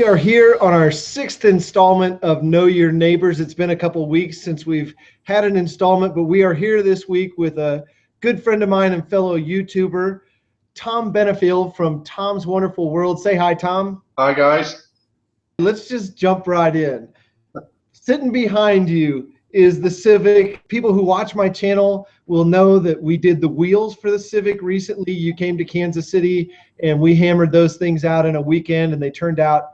We are here on our 6th installment of Know Your Neighbors. It's been a couple weeks since we've had an installment, but we are here this week with a good friend of mine and fellow YouTuber, Tom Benefield from Tom's Wonderful World. Say hi, Tom. Hi, guys. Let's just jump right in. Sitting behind you is the Civic. People who watch my channel will know that we did the wheels for the Civic recently. You came to Kansas City and we hammered those things out in a weekend, and they turned out,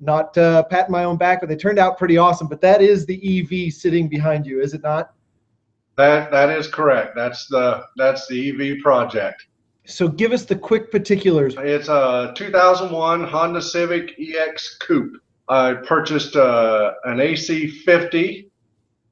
not patting my own back, but they turned out pretty awesome. But that is the EV sitting behind you, is it not? That is correct. That's the EV project. So give us the quick particulars. It's a 2001 Honda Civic EX Coupe. I purchased an AC50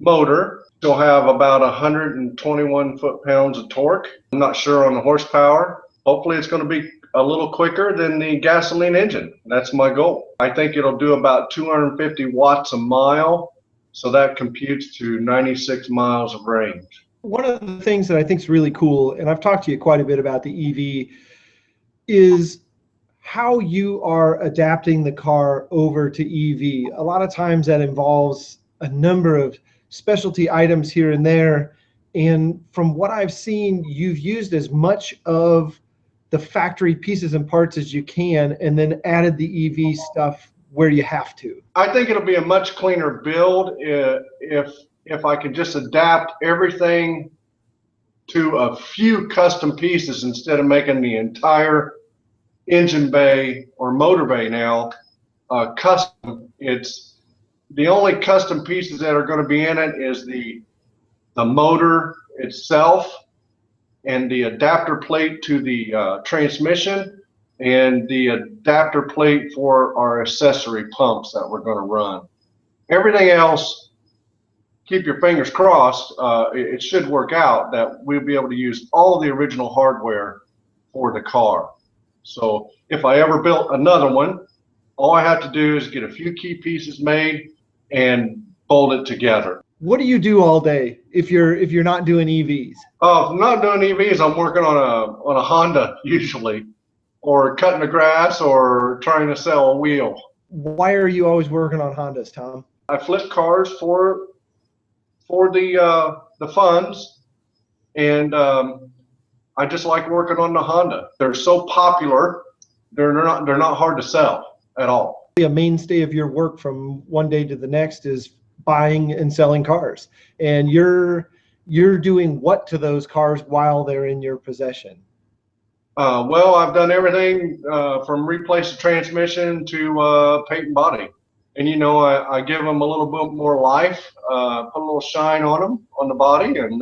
motor. It'll have about 121 foot-pounds of torque. I'm not sure on the horsepower. Hopefully it's going to be a little quicker than the gasoline engine. That's my goal. I think it'll do about 250 watts a mile, so that computes to 96 miles of range. One of the things that I think is really cool, and I've talked to you quite a bit about the EV, is how you are adapting the car over to EV. A lot of times that involves a number of specialty items here and there. And from what I've seen, you've used as much of the factory pieces and parts as you can, and then added the EV stuff where you have to. I think it'll be a much cleaner build if I can just adapt everything to a few custom pieces instead of making the entire engine bay or motor bay now custom. It's the only custom pieces that are going to be in it is the motor itself and the adapter plate to the transmission and the adapter plate for our accessory pumps that we're going to run. Everything else, keep your fingers crossed, it should work out that we'll be able to use all the original hardware for the car. So if I ever built another one, all I have to do is get a few key pieces made and bolt it together. What do you do all day if you're not doing EVs? Oh, if I'm not doing EVs, I'm working on a Honda usually, or cutting the grass, or trying to sell a wheel. Why are you always working on Hondas, Tom? I flip cars for the funds, and I just like working on the Honda. They're so popular, they're not hard to sell at all. A mainstay of your work from one day to the next is buying and selling cars, and you're doing what to those cars while they're in your possession? Well, I've done everything from replace the transmission to paint and body. And, you know, I give them a little bit more life, put a little shine on them, on the body, and,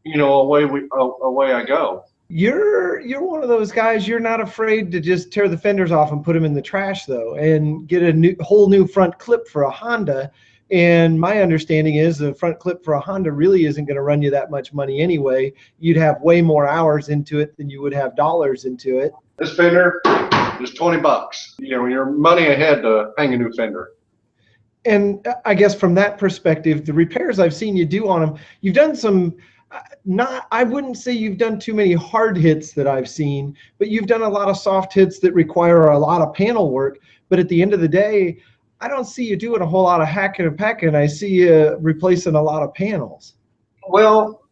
you know, away I go. You're one of those guys, you're not afraid to just tear the fenders off and put them in the trash, though, and get a whole new front clip for a Honda. And my understanding is the front clip for a Honda really isn't going to run you that much money anyway. You'd have way more hours into it than you would have dollars into it. This fender is $20. You know, you're money ahead to hang a new fender. And I guess from that perspective, the repairs I've seen you do on them, you've done some, I wouldn't say you've done too many hard hits that I've seen, but you've done a lot of soft hits that require a lot of panel work. But at the end of the day, I don't see you doing a whole lot of hacking and packing. I see you replacing a lot of panels. Well,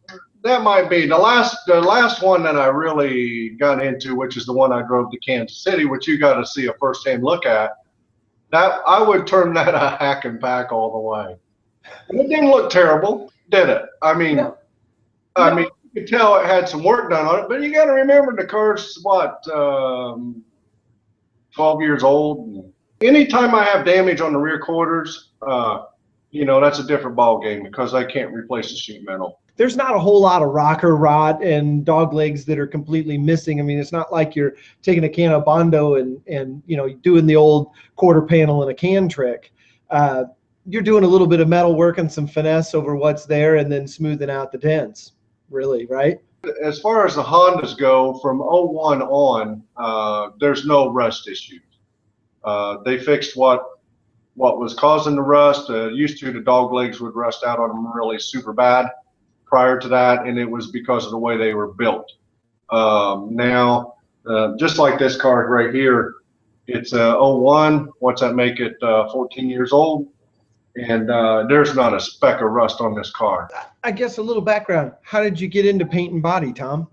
that might be the last one that I really got into, which is the one I drove to Kansas City, which you got to see a first-hand look at. That I would term that a hack and pack all the way. And it didn't look terrible, did it? I mean, No. I mean, you could tell it had some work done on it, but you got to remember the car's what, 12 years old. Anytime I have damage on the rear quarters, you know, that's a different ball game because I can't replace the sheet metal. There's not a whole lot of rocker rot and dog legs that are completely missing. I mean, it's not like you're taking a can of Bondo and you know, doing the old quarter panel and a can trick. You're doing a little bit of metal work and some finesse over what's there and then smoothing out the dents, really, right? As far as the Hondas go, from 01 on, there's no rust issues. They fixed what was causing the rust. Used to, the dog legs would rust out on them really super bad prior to that, and it was because of the way they were built. Now, just like this car right here, It's a '01. What's that make it? 14 years old, and there's not a speck of rust on this car. I guess a little background. How did you get into paint and body, Tom?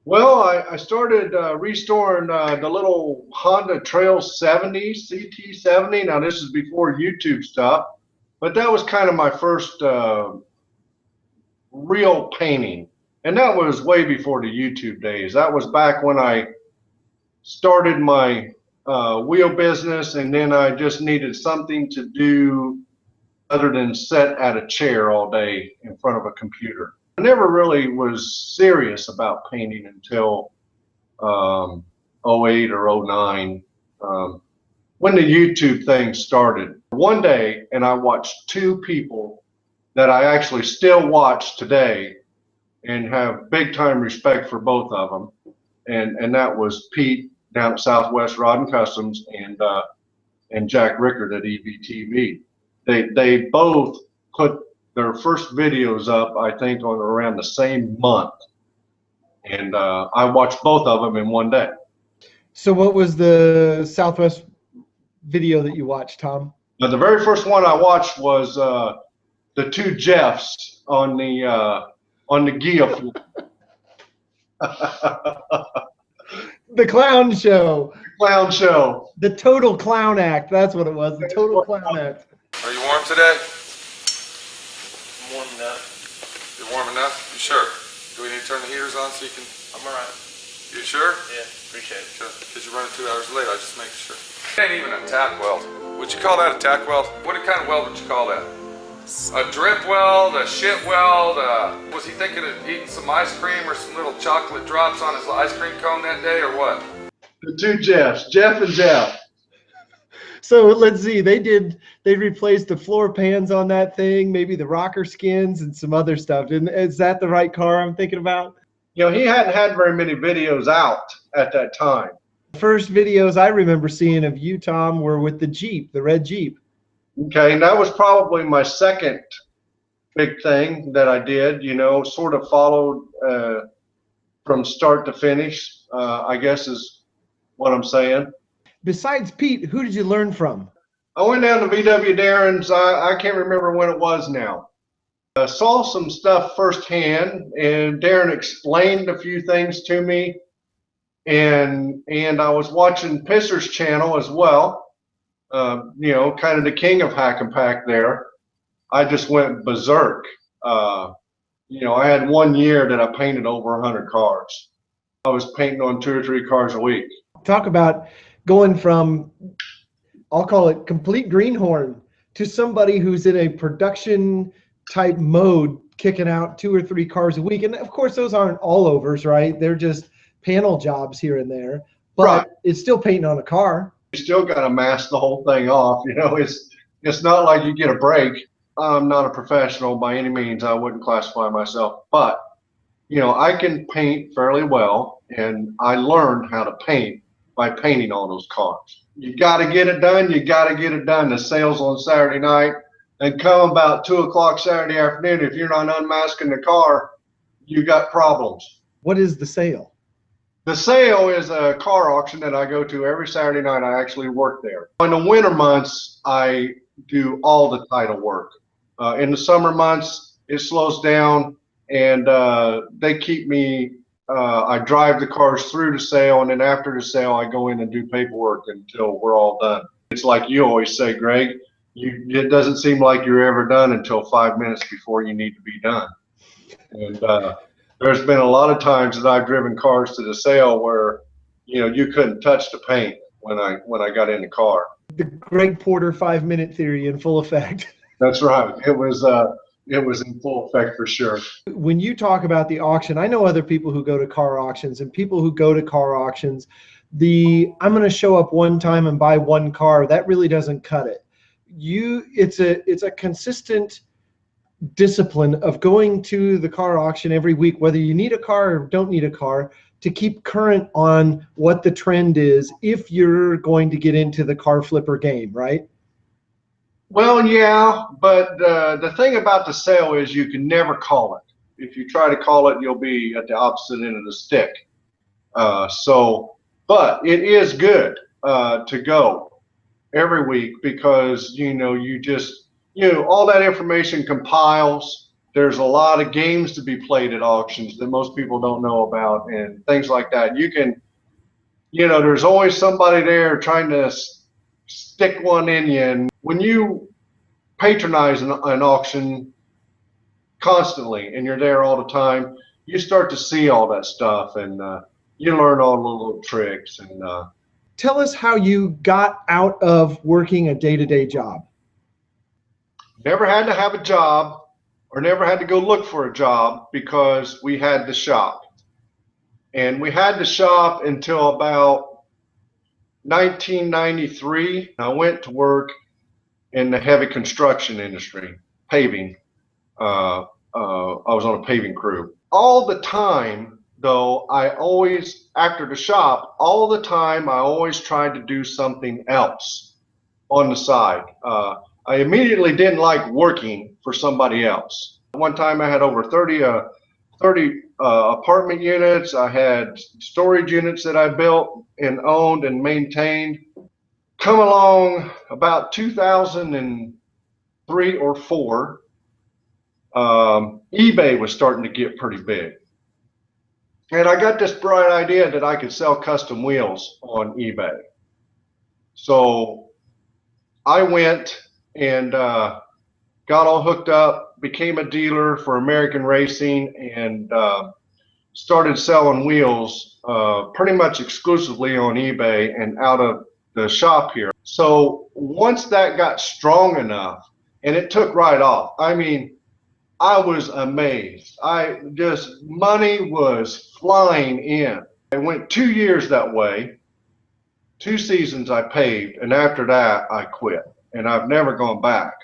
Well, I started restoring the little Honda Trail 70, CT70. Now, this is before YouTube stuff, but that was kind of my first real painting. And that was way before the YouTube days. That was back when I started my wheel business, and then I just needed something to do other than sit at a chair all day in front of a computer. I never really was serious about painting until '08 or '09, when the YouTube thing started. One day, and I watched two people that I actually still watch today and have big time respect for both of them. And that was Pete down at Southwest Rod and Customs and Jack Rickard at EVTV. They both put their first videos up, I think, on around the same month. And I watched both of them in one day. So what was the Southwest video that you watched, Tom? Now, the very first one I watched was the two Jeffs on the Gia floor. The clown show. Clown show. The total clown act. That's what it was. The total clown act. Are you warm today? I'm warm enough. You're warm enough? You sure? Do we need to turn the heaters on so you can... I'm alright. You sure? Yeah, appreciate it. Because you're running 2 hours late, I just make sure. It ain't even a tack weld. Would you call that a tack weld? What kind of weld would you call that? A drip weld, a shit weld, was he thinking of eating some ice cream or some little chocolate drops on his ice cream cone that day or what? The two Jeffs, Jeff and Jeff. So let's see, they replaced the floor pans on that thing, maybe the rocker skins and some other stuff. And is that the right car I'm thinking about? You know, he hadn't had very many videos out at that time. The first videos I remember seeing of you, Tom, were with the Jeep, the red Jeep. Okay, and that was probably my second big thing that I did, you know, sort of followed from start to finish, I guess is what I'm saying. Besides Pete, who did you learn from? I went down to VW Darren's, I can't remember when it was now. I saw some stuff firsthand, and Darren explained a few things to me, and I was watching Pisser's channel as well. You know, kind of the king of hack and pack there. I just went berserk. You know, I had 1 year that I painted over 100 cars. I was painting on 2 or 3 cars a week. Talk about going from, I'll call it complete greenhorn, to somebody who's in a production type mode, kicking out 2 or 3 cars a week. And of course, those aren't all overs, right? They're just panel jobs here and there, but right. It's still painting on a car. You still got to mask the whole thing off. You know, it's not like you get a break. I'm not a professional by any means. I wouldn't classify myself, but you know, I can paint fairly well, and I learned how to paint by painting all those cars. You got to get it done. You got to get it done. The sale's on Saturday night, and come about 2 o'clock Saturday afternoon. If you're not unmasking the car, you got problems. What is the sale? The sale is a car auction that I go to every Saturday night. I actually work there. In the winter months, I do all the title work. In the summer months, it slows down, and they keep me, I drive the cars through the sale, and then after the sale, I go in and do paperwork until we're all done. It's like you always say, Greg, it doesn't seem like you're ever done until 5 minutes before you need to be done. And there's been a lot of times that I've driven cars to the sale where, you know, you couldn't touch the paint when I got in the car. The Greg Porter 5-minute theory in full effect. That's right. It was in full effect for sure. When you talk about the auction, I know other people who go to car auctions, and people who go to car auctions, I'm going to show up one time and buy one car, that really doesn't cut it. It's a consistent discipline of going to the car auction every week, whether you need a car or don't need a car, to keep current on what the trend is if you're going to get into the car flipper game, right? Well, yeah, but the thing about the sale is you can never call it. If you try to call it, you'll be at the opposite end of the stick. But it is good. to go every week because, all that information compiles. There's a lot of games to be played at auctions that most people don't know about and things like that. There's always somebody there trying to stick one in you. And when you patronize an auction constantly and you're there all the time, you start to see all that stuff and you learn all the little tricks. And tell us how you got out of working a day-to-day job. never had to have a job or never had to go look for a job because we had the shop. And we had the shop until about 1993. I went to work in the heavy construction industry, paving. I was on a paving crew. All the time, though, after the shop, all the time, I always tried to do something else on the side. I immediately didn't like working for somebody else. One time I had over 30 apartment units. I had storage units that I built and owned and maintained. Come along about 2003 or 4, eBay was starting to get pretty big. And I got this bright idea that I could sell custom wheels on eBay. So I went and got all hooked up, became a dealer for American Racing, and started selling wheels pretty much exclusively on eBay and out of the shop here. So once that got strong enough, and it took right off, I mean, I was amazed. Money was flying in. It went 2 years that way, 2 seasons I paved, and after that I quit, and I've never gone back.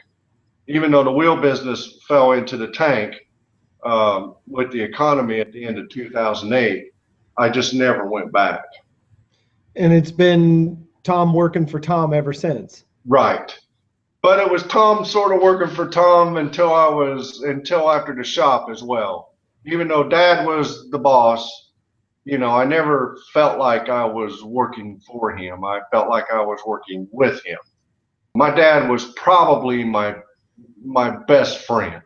Even though the wheel business fell into the tank with the economy at the end of 2008, I just never went back. And it's been Tom working for Tom ever since. Right. But it was Tom sort of working for Tom until after the shop as well. Even though Dad was the boss, I never felt like I was working for him. I felt like I was working with him. My dad was probably my best friend.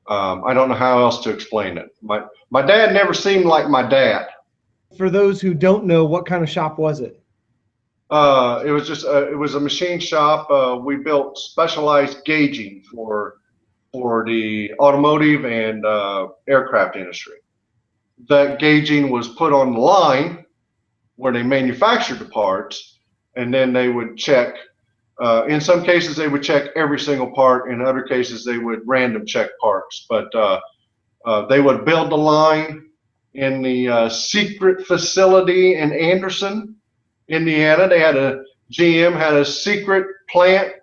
I don't know how else to explain it. My dad never seemed like my dad. For those who don't know, what kind of shop was it? It was a machine shop. We built specialized gauging for the automotive and aircraft industry. That gauging was put on the line where they manufactured the parts, and then they would check. In some cases, they would check every single part. In other cases, they would random check parts. But they would build the line in the secret facility in Anderson, Indiana. GM had a secret plant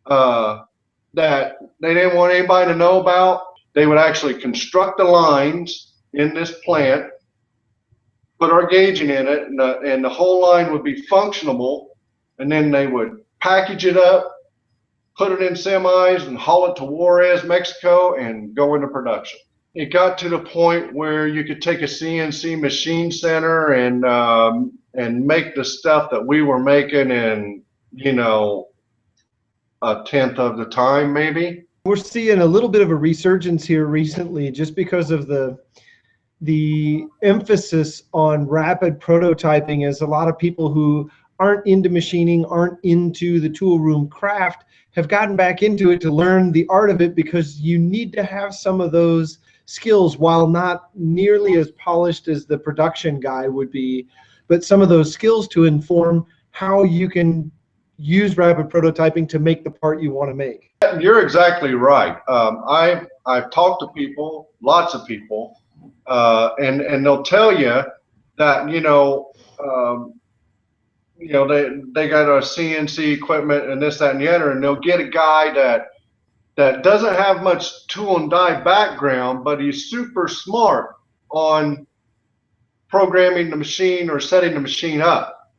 that they didn't want anybody to know about. They would actually construct the lines in this plant, put our gauging in it, and the whole line would be functionable, and then they would package it up, put it in semis, and haul it to Juarez, Mexico, and go into production. It got to the point where you could take a CNC machine center and make the stuff that we were making in, 1/10 of the time, maybe. We're seeing a little bit of a resurgence here recently just because of the emphasis on rapid prototyping, as a lot of people who aren't into machining, aren't into the tool room craft, have gotten back into it to learn the art of it, because you need to have some of those skills, while not nearly as polished as the production guy would be, but some of those skills to inform how you can use rapid prototyping to make the part you want to make. You're exactly right. I've talked to people, lots of people, and they'll tell you that they got a CNC equipment and this, that, and the other, and they'll get a guy that doesn't have much tool and die background, but he's super smart on programming the machine or setting the machine up.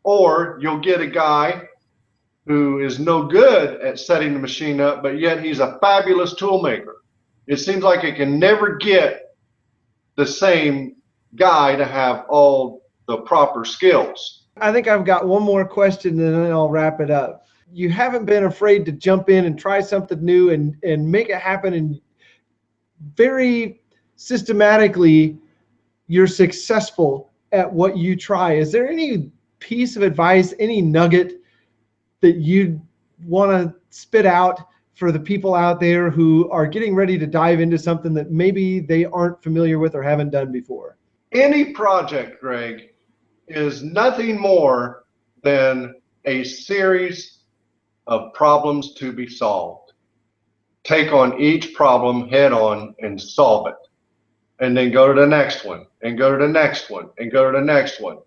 Or you'll get a guy who is no good at setting the machine up, but yet he's a fabulous tool maker. It seems like it can never get the same guy to have all the proper skills. I think I've got one more question and then I'll wrap it up. You haven't been afraid to jump in and try something new and make it happen, and very systematically you're successful at what you try. Is there any piece of advice, any nugget that you want to spit out for the people out there who are getting ready to dive into something that maybe they aren't familiar with or haven't done before? Any project, Greg, is nothing more than a series of problems to be solved. Take on each problem head on and solve it. And then go to the next one, and go to the next one, and go to the next one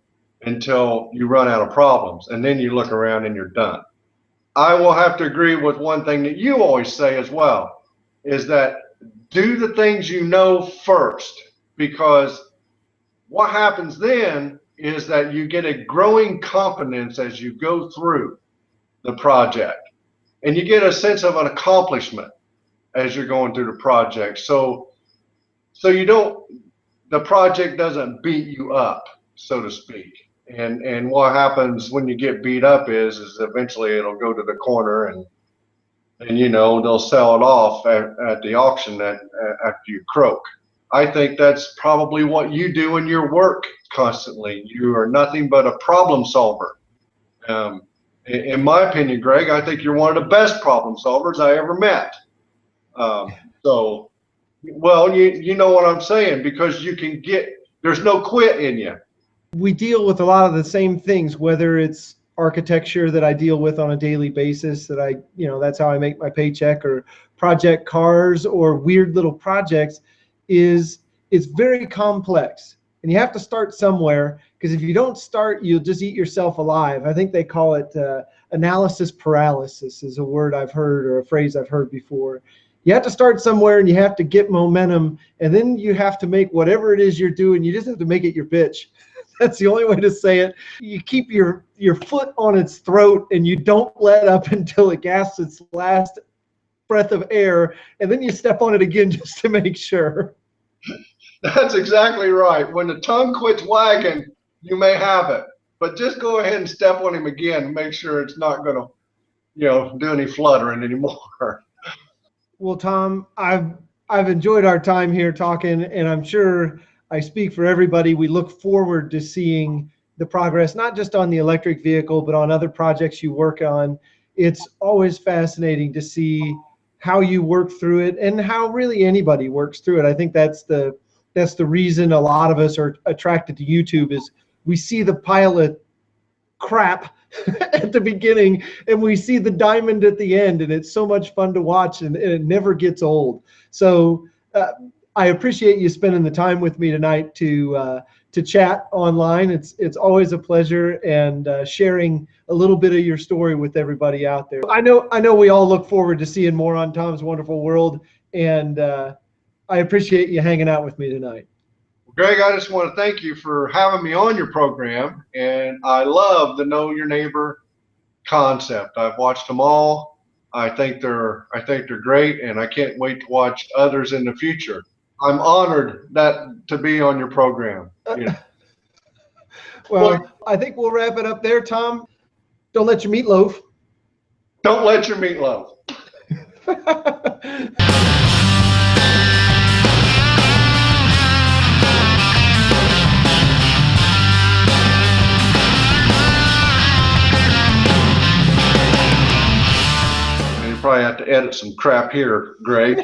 until you run out of problems. And then you look around and you're done. I will have to agree with one thing that you always say as well, is that do the things you know first, because what happens then is that you get a growing confidence as you go through the project, and you get a sense of an accomplishment as you're going through the project. So you don't, the project doesn't beat you up, so to speak. And what happens when you get beat up is eventually it'll go to the corner, and you know, they'll sell it off at the auction after you croak. I think that's probably what you do in your work constantly. You are nothing but a problem solver. In my opinion, Greg, I think you're one of the best problem solvers I ever met. Well, you know what I'm saying, because you can there's no quit in you. We deal with a lot of the same things, whether it's architecture that I deal with on a daily basis, that's how I make my paycheck, or project cars, or weird little projects. It's very complex, and you have to start somewhere, because if you don't start, you'll just eat yourself alive. I think they call it analysis paralysis is a word I've heard, or a phrase I've heard before. You have to start somewhere, and you have to get momentum, and then you have to make whatever it is you're doing, you just have to make it your bitch. That's the only way to say it. You keep your foot on its throat, and you don't let up until it gasps its last breath of air, and then you step on it again just to make sure. That's exactly right. When the tongue quits wagging, you may have it, but just go ahead and step on him again and make sure it's not going to, do any fluttering anymore. Well, Tom, I've enjoyed our time here talking, and I'm sure I speak for everybody. We look forward to seeing the progress, not just on the electric vehicle, but on other projects you work on. It's always fascinating to see how you work through it, and how really anybody works through it. I think that's the reason a lot of us are attracted to YouTube, is we see the pile of crap at the beginning, and we see the diamond at the end, and it's so much fun to watch, and it never gets old. So I appreciate you spending the time with me tonight to chat online. It's always a pleasure, and sharing a little bit of your story with everybody out there. I know we all look forward to seeing more on Tom's Wonderful World, and I appreciate you hanging out with me tonight. Greg, I just want to thank you for having me on your program, and I love the Know Your Neighbor concept. I've watched them all. I think they're great, and I can't wait to watch others in the future. I'm honored to be on your program. Well, I think we'll wrap it up there, Tom. Don't let your meatloaf. Don't let your meatloaf. You probably have to edit some crap here, Greg.